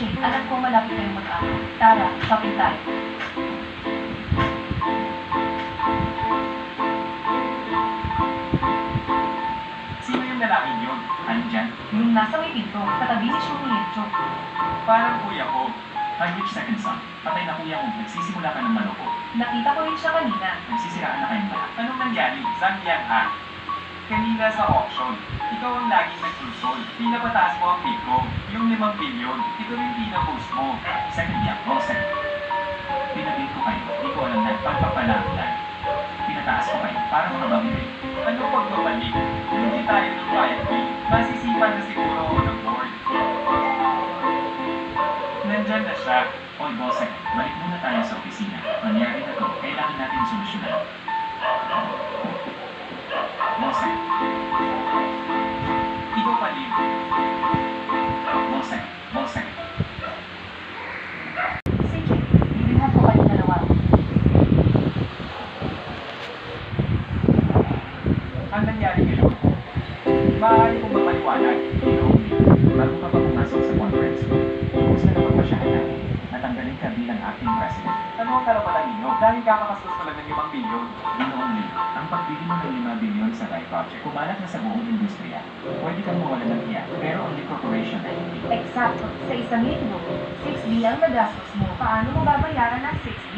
Shane, alam ko malapit kayong mag-aral. Tara, shopping tayo. Sino yung lalaking yun? Ano dyan? Yung nasa may pinto, katabi ni Shun Yencho. Parang kuya ko. Which second son? Patay na kuya ko. Nagsisimula ka ng maloko. Nakita ko rin siya kanina. Nagsisiraan na kayong lahat. Anong nangyari? Zhang Yang ha? Kanina sa auction, ikaw ang laging nagsusol. Pinapataas mo ang pick ko. Yung 5 bilyon. Ito rin pinapost mo. Second Yang. Oh, second. Pinabit ko kayo. Di ko alam na pagpapalangan. Pinataas ko kayo para makabamili. Ano pagbabalik? Hindi tayo ng client bill. Masisipan na siguro ako ng board. Nandyan na siya. Oy, boss, balik muna tayo sa opisina. Nangyari na to. Kailangan natin solusyonan. Boss, ikaw palim. Boss, Sige, bibilhan ko kayo dalawa. ang nangyari ngayon? Maaari kong mapaliwanag. Bago ka pa pumasok sa conference room, ubus na napagpasyahan natin. Natanggalin ka bilang acting president. Ano ang karapatan ninyo? Dahil kakakastos ko lang ng 5 bilyon. Ginoong Lee, ang pagbili mo ng 5 bilyon sa Rai Project, kumalat na sa buong industriya. Pwede kang mawala ng iya, pero ang Lee Corporation ay hindi. Eksakto, sa isang linggo, 6B ang nagastos mo. Paano mo babayaran ng 6B?